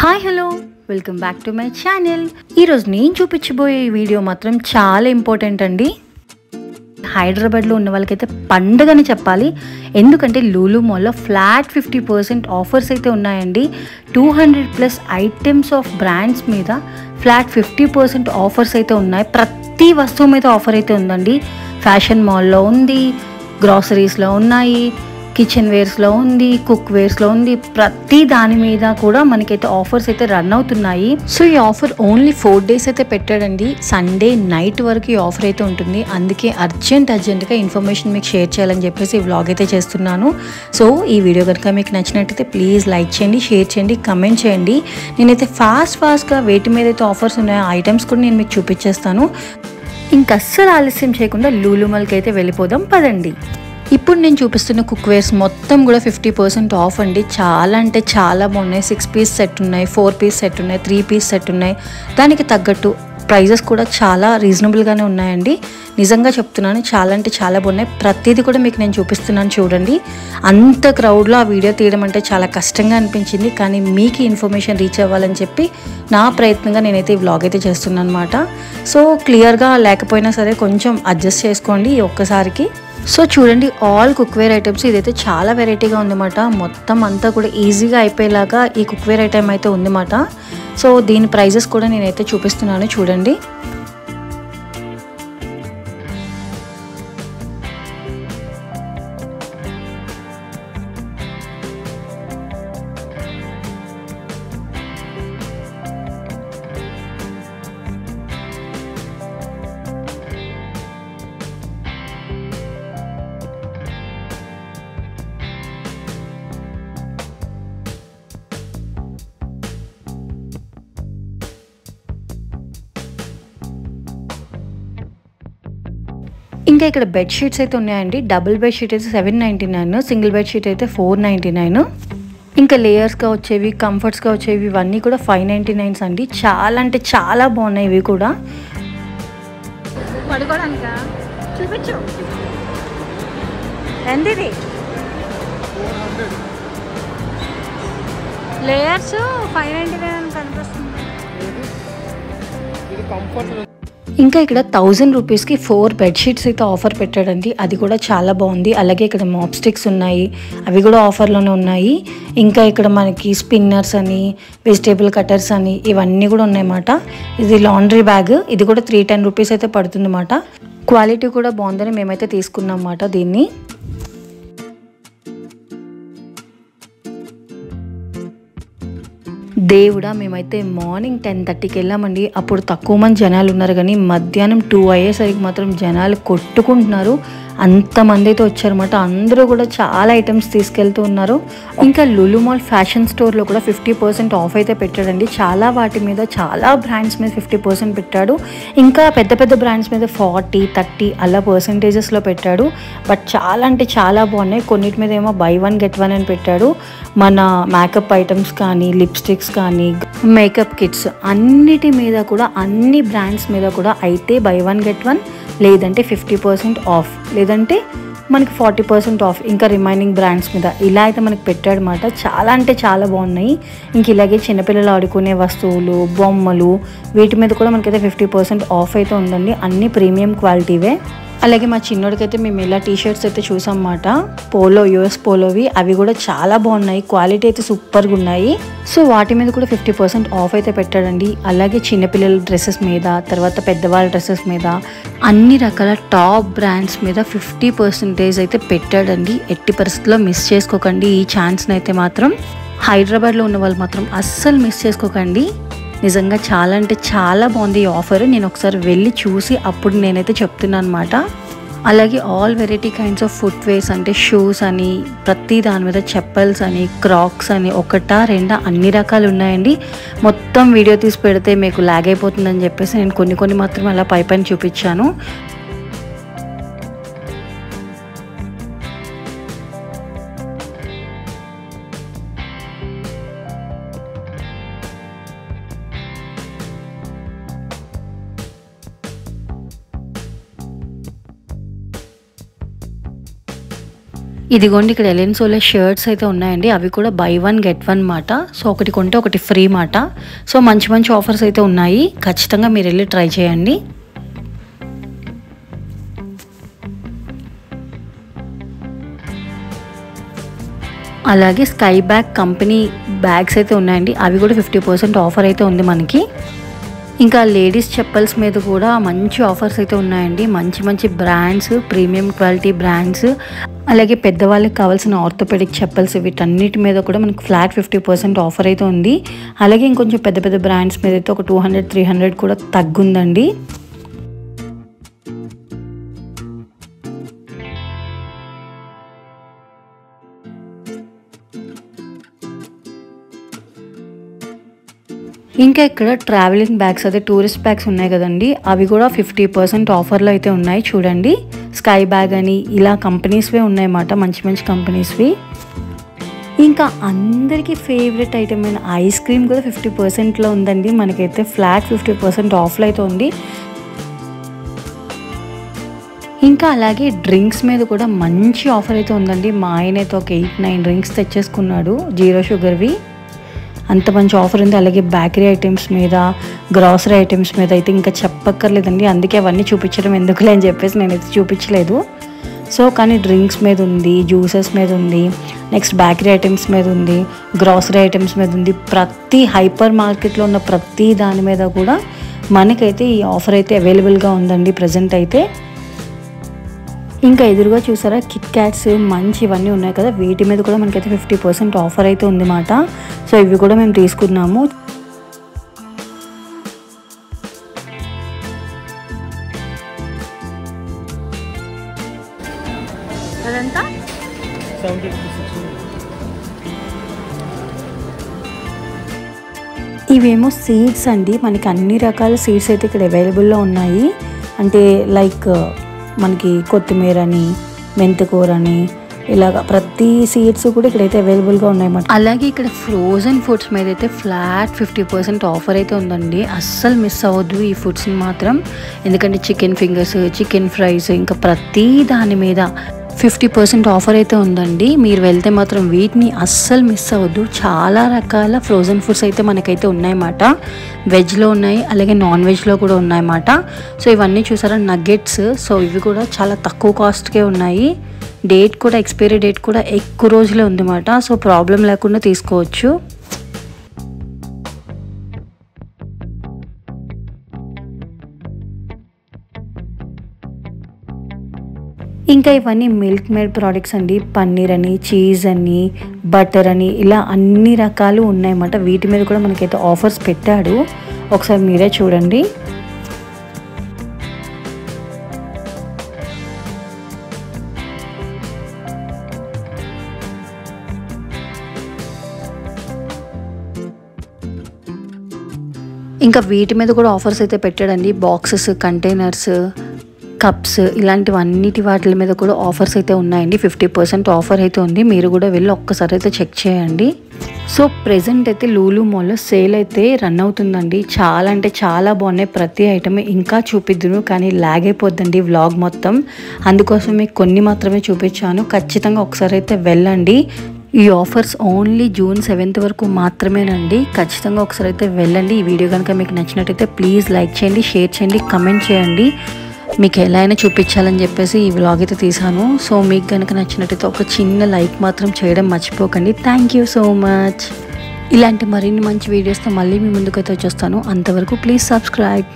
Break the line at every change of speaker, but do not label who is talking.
Hi hello welcome back to my channel. ఈరోజు నేను చూపించబోయే వీడియో మాత్రం చాలా ఇంపార్టెంట్ అండి. హైదరాబాద్లో ఉన్న వాళ్ళకైతే పండగని చెప్పాలి. ఎందుకంటే లూలు మాల్లో ఫ్లాట్ 50% ఆఫర్స్ అయితే ఉన్నాయండి. 200+ ఐటమ్స్ ఆఫ్ బ్రాండ్స్ మీద ఫ్లాట్ 50% ఆఫర్స్ అయితే ఉన్నాయి. ప్రతి వస్తువు మీద ఆఫర్ అయితే ఉందండి. ఫ్యాషన్ మాల్లో ఉంది, గ్రాసరీస్లో ఉన్నాయి, కిచెన్ వేర్స్లో ఉంది, కుక్ వేర్స్లో ఉంది. ప్రతి దాని మీద కూడా మనకైతే ఆఫర్స్ అయితే రన్ అవుతున్నాయి. సో ఈ ఆఫర్ ఓన్లీ 4 days అయితే పెట్టాడండి. సండే నైట్ వరకు ఈ ఆఫర్ అయితే ఉంటుంది. అందుకే అర్జెంట్గా ఇన్ఫర్మేషన్ మీకు షేర్ చేయాలని చెప్పేసి ఈ వ్లాగ్ అయితే చేస్తున్నాను. సో ఈ వీడియో కనుక మీకు నచ్చినట్టయితే ప్లీజ్ లైక్ చేయండి, షేర్ చేయండి, కమెంట్ చేయండి. నేనైతే ఫాస్ట్గా వేటి మీద అయితే ఆఫర్స్ ఉన్నాయో ఐటమ్స్ కూడా నేను మీకు చూపించేస్తాను. ఇంకా అస్సలు ఆలస్యం చేయకుండా లూలు మాల్కి అయితే వెళ్ళిపోదాం పదండి. ఇప్పుడు నేను చూపిస్తున్న కుక్వేర్స్ మొత్తం కూడా 50% ఆఫ్ అండి. చాలా అంటే చాలా బాగున్నాయి. 6 piece సెట్ ఉన్నాయి, 4 piece సెట్ ఉన్నాయి, 3 piece సెట్ ఉన్నాయి. దానికి తగ్గట్టు ప్రైజెస్ కూడా చాలా రీజనబుల్గానే ఉన్నాయండి. నిజంగా చెప్తున్నాను, చాలా అంటే చాలా బాగున్నాయి. ప్రతిదీ కూడా మీకు నేను చూపిస్తున్నాను చూడండి. అంత క్రౌడ్లో ఆ వీడియో తీయడం అంటే చాలా కష్టంగా అనిపించింది. కానీ మీకు ఇన్ఫర్మేషన్ రీచ్ అవ్వాలని చెప్పి నా ప్రయత్నంగా నేనైతే ఈ వ్లాగ్ అయితే చేస్తున్నాను అనమాట. సో క్లియర్గా లేకపోయినా సరే కొంచెం అడ్జస్ట్ చేసుకోండి ఒక్కసారికి. సో చూడండి, ఆల్ కుక్వేర్ ఐటమ్స్. ఇదైతే చాలా వెరైటీగా ఉందన్నమాట. మొత్తం అంతా కూడా ఈజీగా అయిపోయేలాగా ఈ కుక్వేర్ ఐటమ్ అయితే ఉందన్నమాట. సో దీని ప్రైజెస్ కూడా నేనైతే చూపిస్తున్నాను చూడండి. ఇంకా ఇక్కడ బెడ్షీట్స్ అయితే ఉన్నాయండి. డబుల్ బెడ్షీట్ అయితే 799, సింగిల్ బెడ్షీట్ అయితే 499. ఇంకా లేయర్స్గా వచ్చేవి, కంఫర్ట్స్గా వచ్చేవి ఇవన్నీ కూడా 599 అండి. చాలా అంటే చాలా బాగున్నాయి ఇవి కూడా. పడుకోవడానికా చూపించు. ఎంతది లేయర్స్ 599 కనిపిస్తుంది. ఇంకా ఇక్కడ 1000 రూపీస్కి 4 బెడ్షీట్స్ అయితే ఆఫర్ పెట్టాడండి. అది కూడా చాలా బాగుంది. అలాగే ఇక్కడ మాప్ స్టిక్స్ ఉన్నాయి, అవి కూడా ఆఫర్లోనే ఉన్నాయి. ఇంకా ఇక్కడ మనకి స్పిన్నర్స్ అని, వెజిటేబుల్ కటర్స్ అని ఇవన్నీ కూడా ఉన్నాయన్నమాట. ఇది లాండ్రీ బ్యాగ్, ఇది కూడా 310 రూపీస్ అయితే పడుతుంది అన్నమాట. క్వాలిటీ కూడా బాగుందని మేమైతే తీసుకున్నాం అన్నమాట దీన్ని. దేవుడా, మేమైతే మార్నింగ్ 10:30కి వెళ్ళామండి. అప్పుడు తక్కువ మంది జనాలు ఉన్నారు, కానీ మధ్యాహ్నం 2 అయ్యేసరికి మాత్రం జనాలు కొట్టుకుంటున్నారు. అంతమంది అయితే వచ్చారన్నమాట. అందరూ కూడా చాలా ఐటమ్స్ తీసుకెళ్తూ ఉన్నారు. ఇంకా లులు మాల్ ఫ్యాషన్ స్టోర్లో కూడా 50% ఆఫ్ అయితే పెట్టాడండి. చాలా వాటి మీద, చాలా బ్రాండ్స్ మీద 50% పెట్టాడు. ఇంకా పెద్ద పెద్ద బ్రాండ్స్ మీద 40, 30 అలా పర్సెంటేజెస్లో పెట్టాడు. బట్ చాలా అంటే చాలా బాగున్నాయి. కొన్నిటి మీద ఏమో buy 1 get 1 అని పెట్టాడు. మన మేకప్ ఐటమ్స్ కానీ, లిప్స్టిక్స్ కానీ, మేకప్ కిట్స్ అన్నిటి మీద కూడా, అన్ని బ్రాండ్స్ మీద కూడా అయితే buy 1 get 1, లేదంటే 50% ఆఫ్, లేదంటే మనకి 40% ఆఫ్. ఇంకా రిమైనింగ్ బ్రాండ్స్ మీద ఇలా అయితే మనకి పెట్టాడనమాట. చాలా అంటే చాలా బాగున్నాయి. ఇంక ఇలాగే చిన్నపిల్లలు ఆడుకునే వస్తువులు, బొమ్మలు, వీటి మీద కూడా మనకైతే 50% ఆఫ్ అయితే ఉందండి. అన్ని ప్రీమియం క్వాలిటీవే. అలాగే మా చిన్నోడికైతే మేము ఇలా టీషర్ట్స్ అయితే చూసాం అన్నమాట. పోలో, US పోలోవి, అవి కూడా చాలా బాగున్నాయి. క్వాలిటీ అయితే సూపర్గా ఉన్నాయి. సో వాటి మీద కూడా 50% ఆఫ్ అయితే పెట్టాడండి. అలాగే చిన్నపిల్లల డ్రెస్సెస్ మీద, తర్వాత పెద్దవాళ్ళ డ్రెస్సెస్ మీద, అన్ని రకాల టాప్ బ్రాండ్స్ మీద 50% అయితే పెట్టాడండి. ఎట్టి పరిస్థితుల్లో మిస్ చేసుకోకండి ఈ ఛాన్స్ని అయితే మాత్రం. హైదరాబాద్లో ఉన్న వాళ్ళు మాత్రం అస్సలు మిస్ చేసుకోకండి. నిజంగా చాలా అంటే చాలా బాగుంది ఈ ఆఫర్. నేను ఒకసారి వెళ్ళి చూసి అప్పుడు నేనైతే చెప్తున్నాను అనమాట. అలాగే all variety kinds of footwears, అంటే షూస్ అని, ప్రతి దాని మీద చెప్పల్స్ అని, క్రాక్స్ అని, ఒకటా రెండా అన్ని రకాలు ఉన్నాయండి. మొత్తం వీడియో తీసి పెడితే మీకు లాగ్ అయిపోతుందని చెప్పేసి నేను కొన్ని మాత్రం అలా పైన చూపించాను. ఇదిగోండి ఇక్కడ ఎలెన్ సోలే షర్ట్స్ అయితే ఉన్నాయండి. అవి కూడా బై 1 గెట్ 1 మాట. సో ఒకటి కొంటే ఒకటి ఫ్రీ మాట. సో మంచి మంచి ఆఫర్స్ అయితే ఉన్నాయి, ఖచ్చితంగా మీరు వెళ్ళి ట్రై చేయండి. అలాగే స్కై బ్యాగ్ కంపెనీ బ్యాగ్స్ అయితే ఉన్నాయండి. అవి కూడా 50% ఆఫర్ అయితే ఉంది మనకి. ఇంకా లేడీస్ చెప్పల్స్ మీద కూడా మంచి ఆఫర్స్ అయితే ఉన్నాయండి. మంచి మంచి బ్రాండ్స్, ప్రీమియం క్వాలిటీ బ్రాండ్స్, అలాగే పెద్దవాళ్ళకి కావాల్సిన ఆర్థోపెడిక్ చెప్పల్స్, వీటన్నిటి మీద కూడా మనకు ఫ్లాట్ 50% ఆఫర్ అయితే ఉంది. అలాగే ఇంకొంచెం పెద్ద పెద్ద బ్రాండ్స్ మీద అయితే ఒక 200-300 కూడా తగ్గుందండి. ఇంకా ఇక్కడ ట్రావెలింగ్ బ్యాగ్స్, అదే టూరిస్ట్ బ్యాగ్స్ ఉన్నాయి కదండి, అవి కూడా 50% ఆఫర్లో అయితే ఉన్నాయి. చూడండి, స్కై బ్యాగ్ అని ఇలా కంపెనీస్వే ఉన్నాయన్నమాట, మంచి మంచి కంపెనీస్వి. ఇంకా అందరికీ ఫేవరెట్ ఐటమ్ అయిన ఐస్ క్రీమ్ కూడా 50%లో ఉందండి. మనకైతే ఫ్లాట్ 50% ఆఫ్లో అయితే ఉంది. ఇంకా అలాగే డ్రింక్స్ మీద కూడా మంచి ఆఫర్ అయితే ఉందండి. మా ఆయన అయితే ఒక 8-9 డ్రింక్స్ తెచ్చేసుకున్నాడు, 0 షుగర్వి. అంత మంచి ఆఫర్ ఉంది. అలాగే బేకరీ ఐటమ్స్ మీద, గ్రాసరీ ఐటమ్స్ మీద అయితే ఇంకా చెప్పక్కర్లేదండి. అందుకే అవన్నీ చూపించడం ఎందుకులే అని చెప్పేసి నేనైతే చూపించలేదు. సో కానీ డ్రింక్స్ మీద ఉంది, జ్యూసెస్ మీద ఉంది, నెక్స్ట్ బేకరీ ఐటమ్స్ మీద ఉంది, గ్రాసరీ ఐటమ్స్ మీద ఉంది. ప్రతి హైపర్ మార్కెట్లో ఉన్న ప్రతి దాని మీద కూడా మనకైతే ఈ ఆఫర్ అయితే అవైలబుల్గా ఉందండి ప్రజెంట్ అయితే. ఇంకా ఎదురుగా చూసారా కిట్ క్యాట్స్ మంచి ఇవన్నీ ఉన్నాయి కదా, వీటి మీద కూడా మనకైతే 50% ఆఫర్ అయితే ఉందన్నమాట. సో ఇవి కూడా మేము తీసుకున్నాము. ఇవేమో సీడ్స్ అండి. మనకి అన్ని రకాల సీడ్స్ అయితే ఇక్కడ అవైలబుల్లో ఉన్నాయి. అంటే లైక్ మనకి కొత్తిమీర అని, మెంతికూర అని, ఇలాగ ప్రతి సీడ్స్ కూడా ఇక్కడైతే అవైలబుల్గా ఉన్నాయన్నమాట. అలాగే ఇక్కడ ఫ్రోజన్ ఫుడ్స్ మీద అయితే ఫ్లాట్ 50% ఆఫర్ అయితే ఉందండి. అస్సలు మిస్ అవ్వద్దు ఈ ఫుడ్స్ని మాత్రం. ఎందుకంటే చికెన్ ఫింగర్స్, చికెన్ ఫ్రైస్, ఇంకా ప్రతి దాని మీద 50% ఆఫర్ అయితే ఉందండి. మీరు వెళ్తే మాత్రం వీటిని అస్సలు మిస్ అవ్వద్దు. చాలా రకాల ఫ్రోజన్ ఫుడ్స్ అయితే మనకైతే ఉన్నాయన్నమాట. వెజ్లో ఉన్నాయి, అలాగే నాన్ వెజ్లో కూడా ఉన్నాయన్నమాట. సో ఇవన్నీ చూసారా నగ్గెట్స్. సో ఇవి కూడా చాలా తక్కువ కాస్ట్కే ఉన్నాయి. డేట్ కూడా, ఎక్స్పైరీ డేట్ కూడా ఎక్కువ రోజులే ఉందన్నమాట. సో ప్రాబ్లం లేకుండా తీసుకోవచ్చు. ఇంకా ఇవన్నీ మిల్క్ మేడ్ ప్రోడక్ట్స్ అండి. పన్నీర్ అని, చీజ్ అని, బటర్ అని, ఇలా అన్ని రకాలు ఉన్నాయన్నమాట. వీటి మీద కూడా మనకైతే ఆఫర్స్ పెట్టాడు, ఒకసారి మీరే చూడండి. ఇంకా వీటి మీద కూడా ఆఫర్స్ అయితే పెట్టాడండి. బాక్సెస్, కంటైనర్స్, కప్స్, ఇలాంటివన్నిటి వాటి మీద కూడా ఆఫర్స్ అయితే ఉన్నాయండి. 50% ఆఫర్ అయితే ఉంది. మీరు కూడా వెళ్ళి ఒక్కసారి అయితే చెక్ చేయండి. సో ప్రెజెంట్ అయితే లూలు మాల్లో సేల్ అయితే రన్ అవుతుందండి. చాలా అంటే చాలా బాగున్నాయి ప్రతి ఐటమ్. ఇంకా చూపిద్దును కానీ లాగ్ అయిపోద్దండి వ్లాగ్ మొత్తం. అందుకోసం మీకు కొన్ని మాత్రమే చూపించాను. ఖచ్చితంగా ఒకసారి అయితే వెళ్ళండి. ఈ ఆఫర్స్ ఓన్లీ జూన్ 7th వరకు మాత్రమేనండి. ఖచ్చితంగా ఒకసారి అయితే వెళ్ళండి. ఈ వీడియో కనుక మీకు నచ్చినట్టయితే ప్లీజ్ లైక్ చేయండి, షేర్ చేయండి, కమెంట్ చేయండి. మీకు ఎలా అయినా చూపించాలని చెప్పేసి ఈ వ్లాగ్ అయితే తీసాను. సో మీకు కనుక నచ్చినట్టయితే ఒక చిన్న లైక్ మాత్రం చేయడం మర్చిపోకండి. Thank you so much. ఇలాంటి మరిన్ని మంచి వీడియోస్తో మళ్ళీ మీ ముందుకైతే వచ్చేస్తాను. అంతవరకు ప్లీజ్ సబ్స్క్రైబ్.